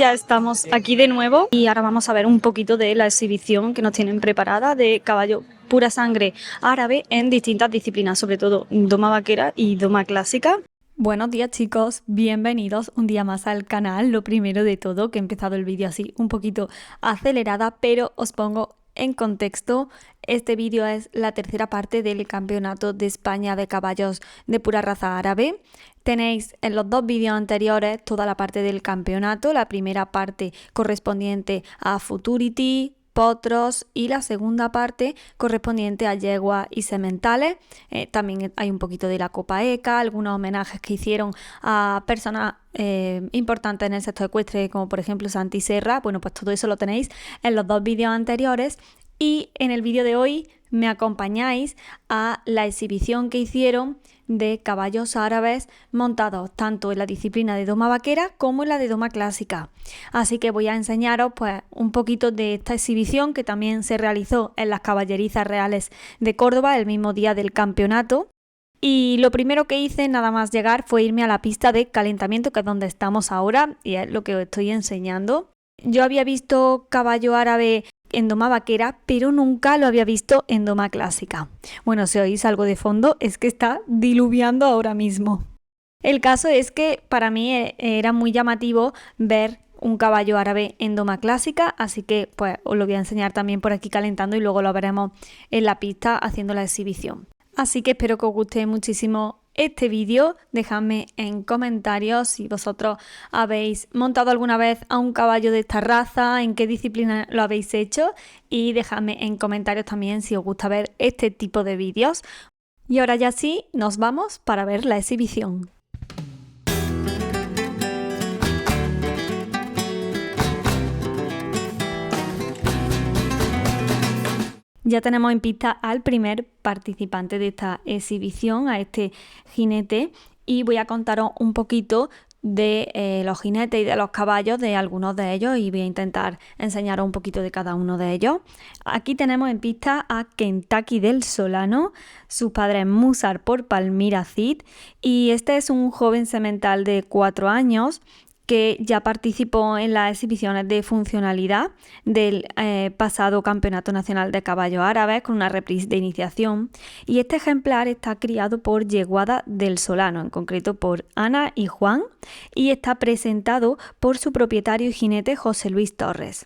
ya estamos aquí de nuevo y ahora vamos a ver un poquito de la exhibición que nos tienen preparada de caballo pura sangre árabe en distintas disciplinas, sobre todo doma vaquera y doma clásica. Buenos días chicos, bienvenidos un día más al canal. Lo primero de todo, que he empezado el vídeo así un poquito acelerada, pero os pongo en contexto. Este vídeo es la tercera parte del Campeonato de España de caballos de pura raza árabe. Tenéis en los dos vídeos anteriores toda la parte del campeonato, la primera parte correspondiente a Futurity, potros, y la segunda parte correspondiente a yeguas y sementales. También hay un poquito de la Copa ECA, algunos homenajes que hicieron a personas importantes en el sector ecuestre, como por ejemplo Santi Serra. Bueno, pues todo eso lo tenéis en los dos vídeos anteriores, y en el vídeo de hoy me acompañáis a la exhibición que hicieron de caballos árabes montados tanto en la disciplina de doma vaquera como en la de doma clásica. Así que voy a enseñaros pues un poquito de esta exhibición, que también se realizó en las caballerizas reales de Córdoba el mismo día del campeonato. Y lo primero que hice nada más llegar fue irme a la pista de calentamiento, que es donde estamos ahora y es lo que os estoy enseñando. Yo había visto caballo árabe en doma vaquera, pero nunca lo había visto en doma clásica. Bueno, si oís algo de fondo, es que está diluviando ahora mismo. El caso es que para mí era muy llamativo ver un caballo árabe en doma clásica, así que pues os lo voy a enseñar también por aquí calentando y luego lo veremos en la pista haciendo la exhibición. Así que espero que os guste muchísimo este vídeo. Dejadme en comentarios si vosotros habéis montado alguna vez a un caballo de esta raza, en qué disciplina lo habéis hecho, y dejadme en comentarios también si os gusta ver este tipo de vídeos. Y ahora ya sí, nos vamos para ver la exhibición. Ya tenemos en pista al primer participante de esta exhibición, a este jinete, y voy a contaros un poquito de los jinetes y de los caballos, de algunos de ellos, y voy a intentar enseñaros un poquito de cada uno de ellos. Aquí tenemos en pista a Kentucky del Solano, su padre es Musar por Palmira Cid, y este es un joven semental de 4 años que ya participó en las exhibiciones de funcionalidad del pasado Campeonato Nacional de Caballos Árabes con una reprise de iniciación, y este ejemplar está criado por Yeguada del Solano, en concreto por Ana y Juan, y está presentado por su propietario y jinete José Luis Torres.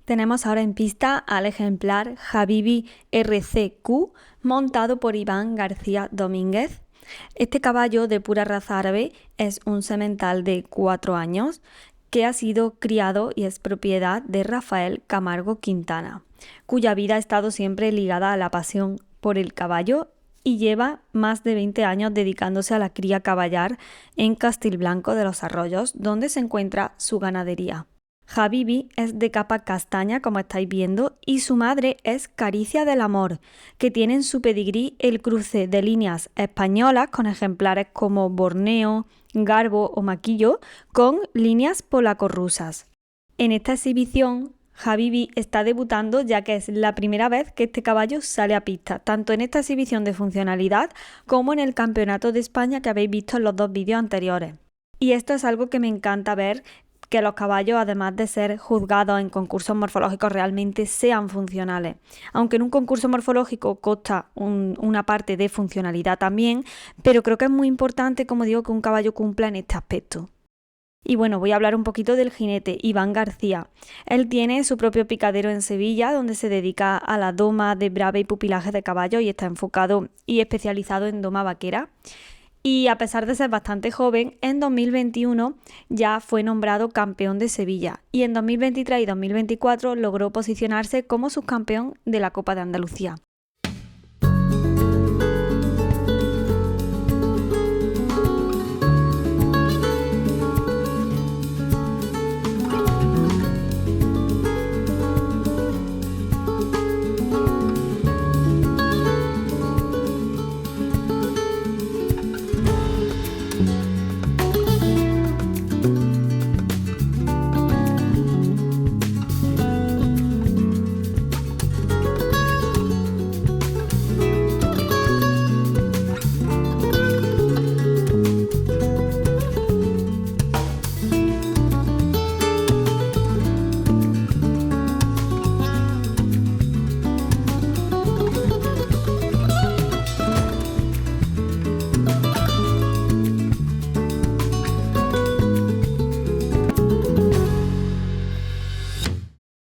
Tenemos ahora en pista al ejemplar Habibi RCQ, montado por Iván García Domínguez. Este caballo de pura raza árabe es un semental de 4 años que ha sido criado y es propiedad de Rafael Camargo Quintana, cuya vida ha estado siempre ligada a la pasión por el caballo y lleva más de 20 años dedicándose a la cría caballar en Castilblanco de los Arroyos, donde se encuentra su ganadería. Habibi es de capa castaña, como estáis viendo, y su madre es Caricia del Amor, que tiene en su pedigrí el cruce de líneas españolas con ejemplares como Borneo, Garbo o Maquillo, con líneas polaco-rusas. En esta exhibición Habibi está debutando ya que es la primera vez que este caballo sale a pista, tanto en esta exhibición de funcionalidad como en el Campeonato de España que habéis visto en los 2 vídeos anteriores. Y esto es algo que me encanta ver, que los caballos, además de ser juzgados en concursos morfológicos, realmente sean funcionales. Aunque en un concurso morfológico consta una parte de funcionalidad también, pero creo que es muy importante, como digo, que un caballo cumpla en este aspecto. Y bueno, voy a hablar un poquito del jinete, Iván García. Él tiene su propio picadero en Sevilla, donde se dedica a la doma de brave y pupilaje de caballo y está enfocado y especializado en doma vaquera. Y a pesar de ser bastante joven, en 2021 ya fue nombrado campeón de Sevilla y en 2023 y 2024 logró posicionarse como subcampeón de la Copa de Andalucía.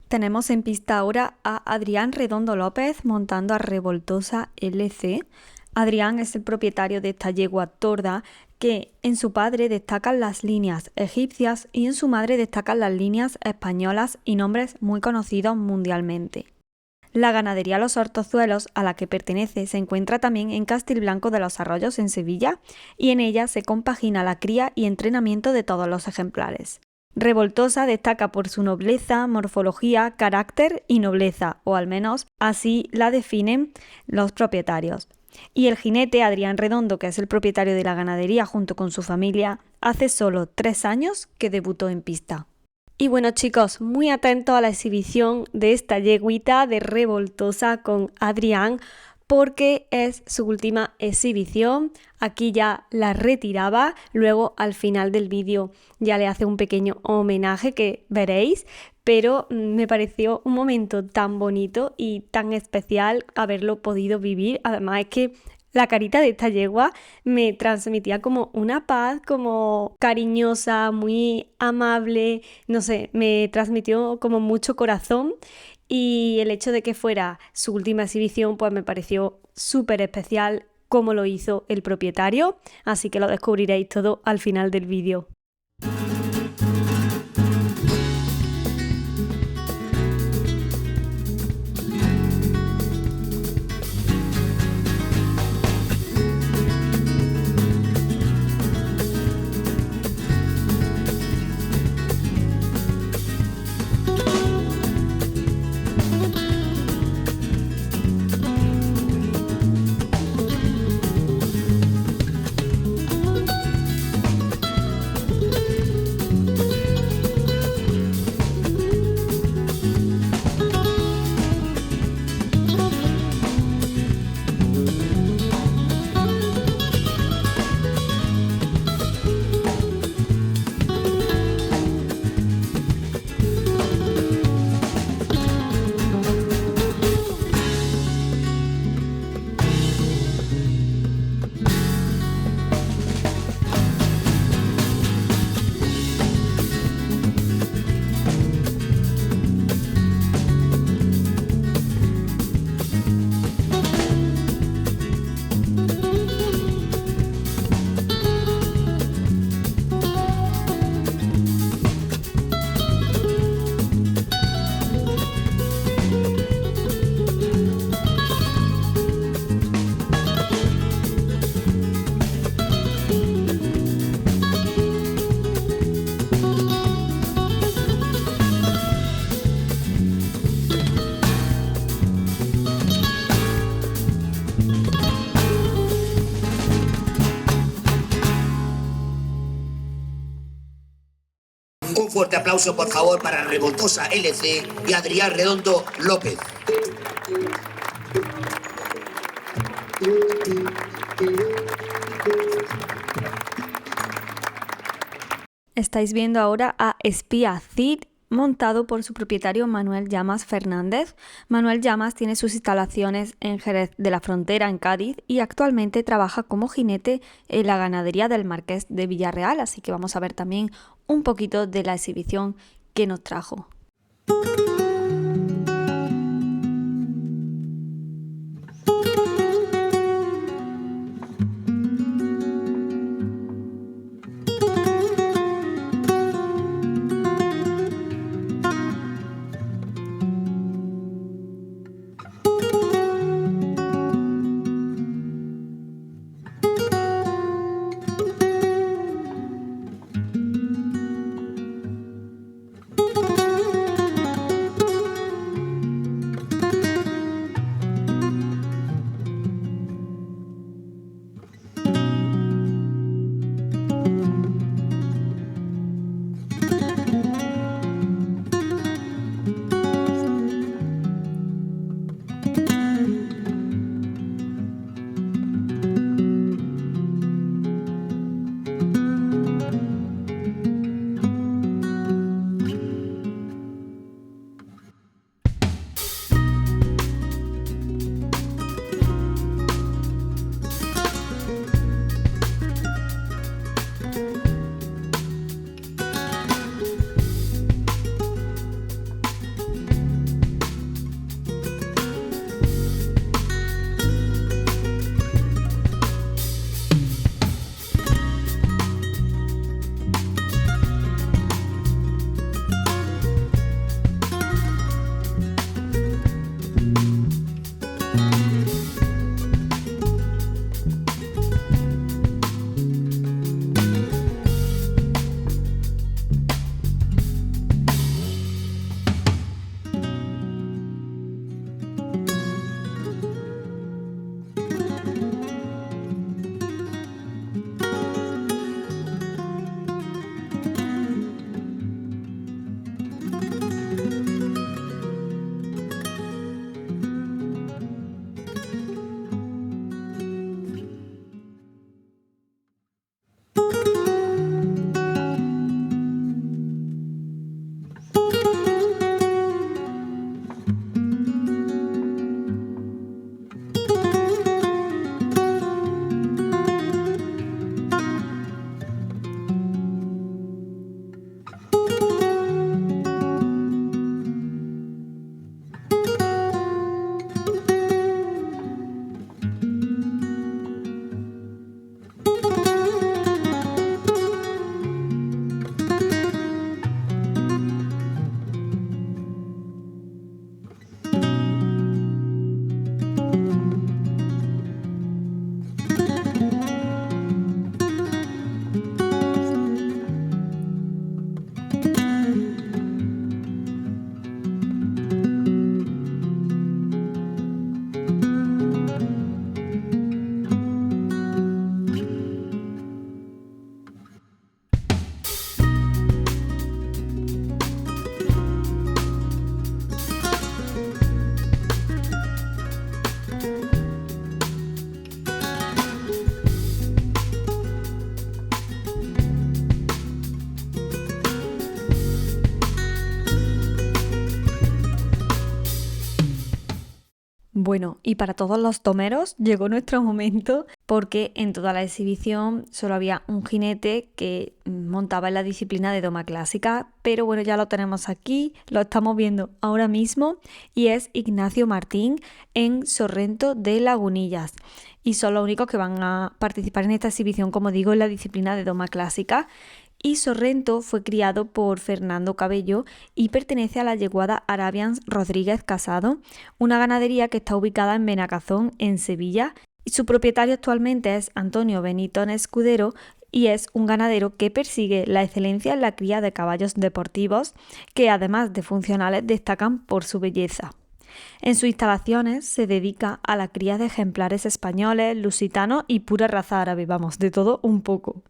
Tenemos en pista ahora a Adrián Redondo López montando a Revoltosa LC. Adrián es el propietario de esta yegua torda que en su padre destacan las líneas egipcias y en su madre destacan las líneas españolas y nombres muy conocidos mundialmente. La ganadería Los Hortozuelos, a la que pertenece, se encuentra también en Castilblanco de los Arroyos, en Sevilla, y en ella se compagina la cría y entrenamiento de todos los ejemplares. Revoltosa destaca por su nobleza, morfología, carácter y nobleza, o al menos así la definen los propietarios. Y el jinete Adrián Redondo, que es el propietario de la ganadería junto con su familia, hace solo 3 años que debutó en pista. Y bueno chicos, muy atentos a la exhibición de esta yeguita de Revoltosa con Adrián, porque es su última exhibición. Aquí ya la retiraba, luego al final del vídeo ya le hace un pequeño homenaje que veréis, pero me pareció un momento tan bonito y tan especial haberlo podido vivir. Además es que la carita de esta yegua me transmitía como una paz, como cariñosa, muy amable, no sé, me transmitió como mucho corazón. Y el hecho de que fuera su última exhibición pues me pareció súper especial como lo hizo el propietario, así que lo descubriréis todo al final del vídeo. Un fuerte aplauso, por favor, para Revoltosa LC y Adrián Redondo López. Estáis viendo ahora a Espía Cid, montado por su propietario Manuel Llamas Fernández. Manuel Llamas tiene sus instalaciones en Jerez de la Frontera, en Cádiz, y actualmente trabaja como jinete en la ganadería del Marqués de Villarreal, así que vamos a ver también un poquito de la exhibición que nos trajo. Bueno, y para todos los tomeros llegó nuestro momento porque en toda la exhibición solo había un jinete que montaba en la disciplina de doma clásica, pero bueno, ya lo tenemos aquí, lo estamos viendo ahora mismo y es Ignacio Martín en Sorrento de Lagunillas. Y son los únicos que van a participar en esta exhibición, como digo, en la disciplina de doma clásica. Y Sorrento fue criado por Fernando Cabello y pertenece a la yeguada Arabians Rodríguez Casado, una ganadería que está ubicada en Benacazón, en Sevilla. Y su propietario actualmente es Antonio Benítez Escudero y es un ganadero que persigue la excelencia en la cría de caballos deportivos, que además de funcionales destacan por su belleza. En sus instalaciones se dedica a la cría de ejemplares españoles, lusitanos y pura raza árabe, vamos, de todo un poco.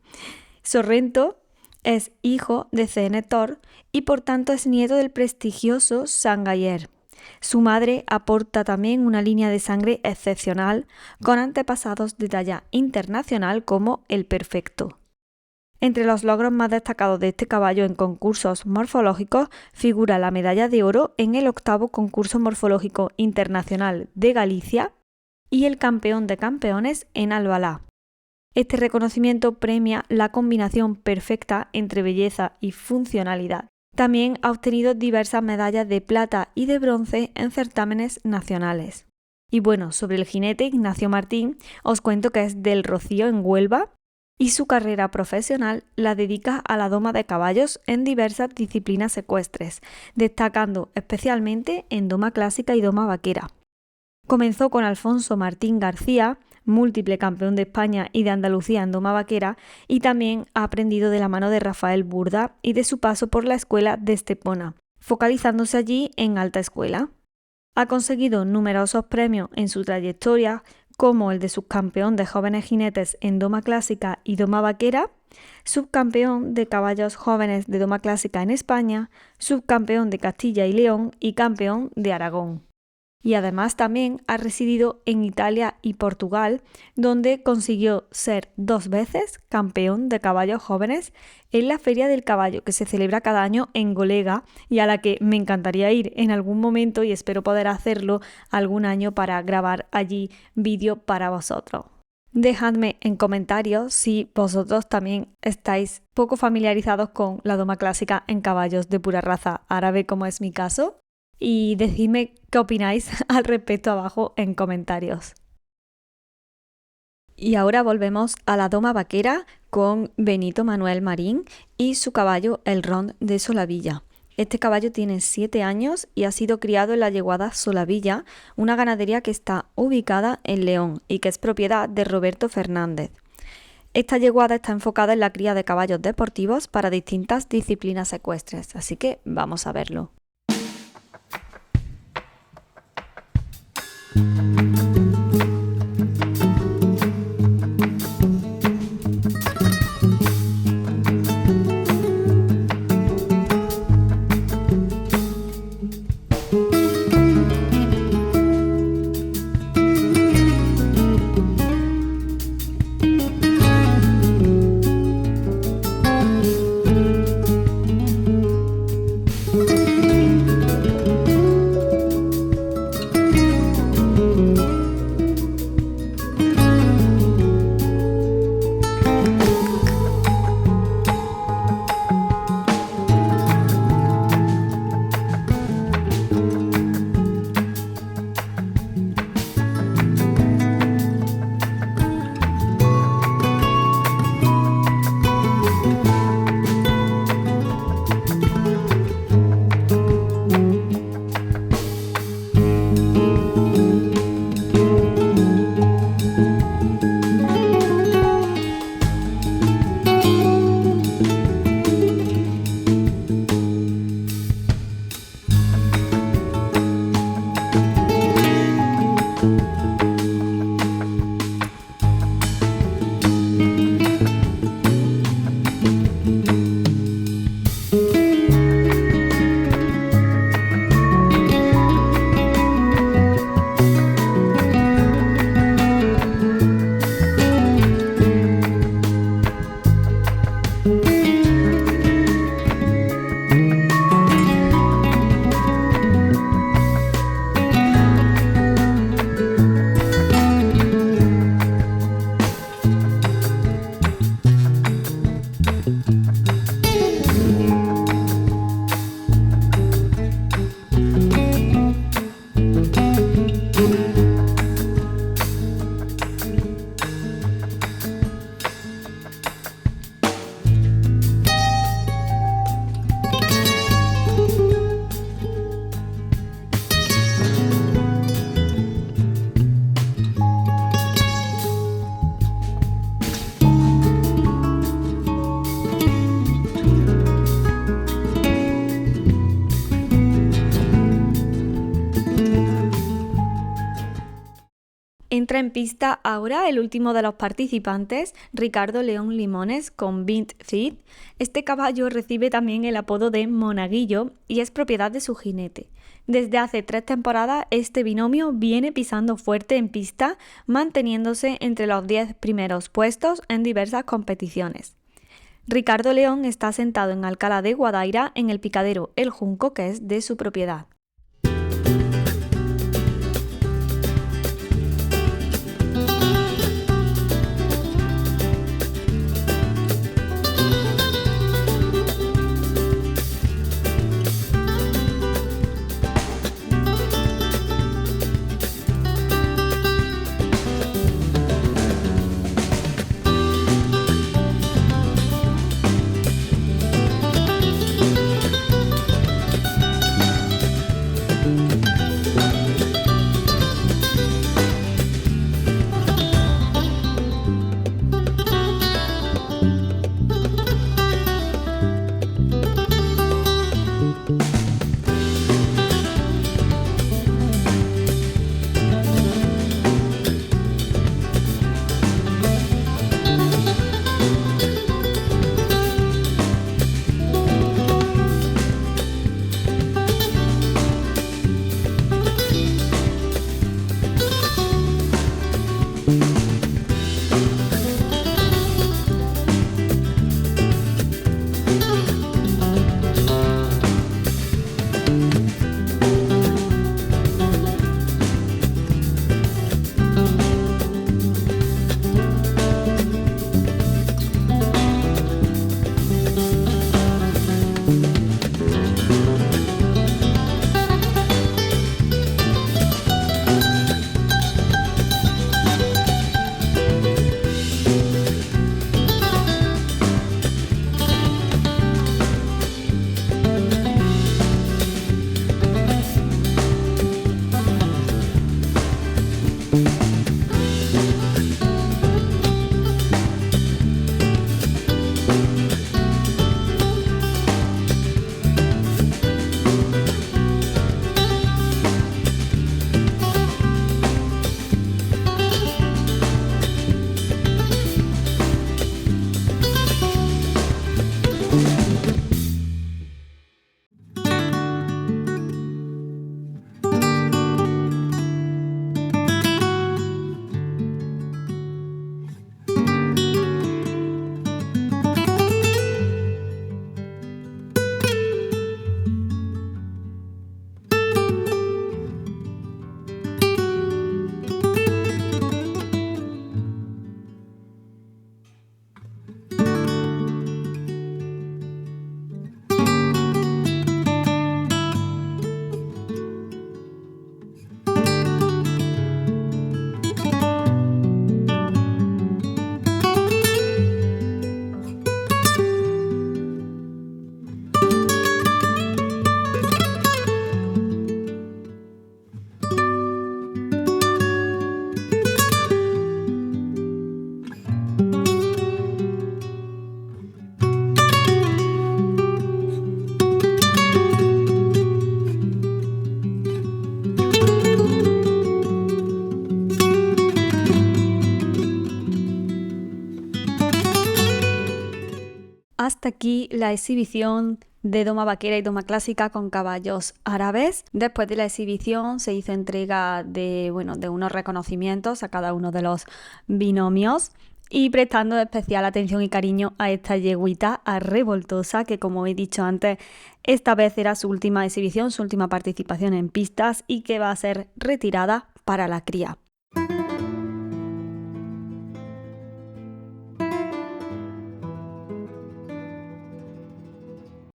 Sorrento Es hijo de Cnethor y por tanto es nieto del prestigioso Sangayer. Su madre aporta también una línea de sangre excepcional con antepasados de talla internacional como el Perfecto. Entre los logros más destacados de este caballo en concursos morfológicos figura la medalla de oro en el 8º concurso morfológico internacional de Galicia y el campeón de campeones en Albalá. Este reconocimiento premia la combinación perfecta entre belleza y funcionalidad. También ha obtenido diversas medallas de plata y de bronce en certámenes nacionales. Y bueno, sobre el jinete Ignacio Martín, os cuento que es del Rocío en Huelva y su carrera profesional la dedica a la doma de caballos en diversas disciplinas ecuestres, destacando especialmente en doma clásica y doma vaquera. Comenzó con Alfonso Martín García, múltiple campeón de España y de Andalucía en doma vaquera, y también ha aprendido de la mano de Rafael Burda y de su paso por la escuela de Estepona, focalizándose allí en alta escuela. Ha conseguido numerosos premios en su trayectoria, como el de subcampeón de jóvenes jinetes en doma clásica y doma vaquera, subcampeón de caballos jóvenes de doma clásica en España, subcampeón de Castilla y León y campeón de Aragón. Y además también ha residido en Italia y Portugal, donde consiguió ser 2 veces campeón de caballos jóvenes en la Feria del Caballo, que se celebra cada año en Golega y a la que me encantaría ir en algún momento y espero poder hacerlo algún año para grabar allí vídeo para vosotros. Dejadme en comentarios si vosotros también estáis poco familiarizados con la doma clásica en caballos de pura raza árabe, como es mi caso. Y decidme qué opináis al respecto abajo en comentarios. Y ahora volvemos a la doma vaquera con Benito Manuel Marín y su caballo El Ron de Solavilla. Este caballo tiene 7 años y ha sido criado en la yeguada Solavilla, una ganadería que está ubicada en León y que es propiedad de Roberto Fernández. Esta yeguada está enfocada en la cría de caballos deportivos para distintas disciplinas ecuestres, así que vamos a verlo. Entra en pista ahora el último de los participantes, Ricardo León Limones, con Vint Fit. Este caballo recibe también el apodo de Monaguillo y es propiedad de su jinete. Desde hace 3 temporadas este binomio viene pisando fuerte en pista, manteniéndose entre los 10 primeros puestos en diversas competiciones. Ricardo León está sentado en Alcalá de Guadaira en el picadero El Junco, que es de su propiedad. Hasta aquí la exhibición de doma vaquera y doma clásica con caballos árabes. Después de la exhibición se hizo entrega de unos reconocimientos a cada uno de los binomios y prestando especial atención y cariño a esta yeguita revoltosa que, como he dicho antes, esta vez era su última exhibición, su última participación en pistas y que va a ser retirada para la cría.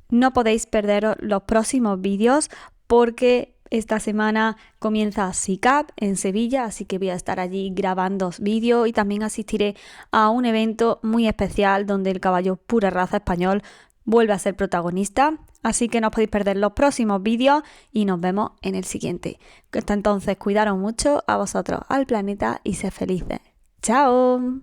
No podéis perderos los próximos vídeos porque esta semana comienza SICAP en Sevilla, así que voy a estar allí grabando vídeos y también asistiré a un evento muy especial donde el caballo pura raza español vuelve a ser protagonista. Así que no os podéis perder los próximos vídeos y nos vemos en el siguiente. Hasta entonces, cuidaros mucho, a vosotros, al planeta y sed felices. ¡Chao!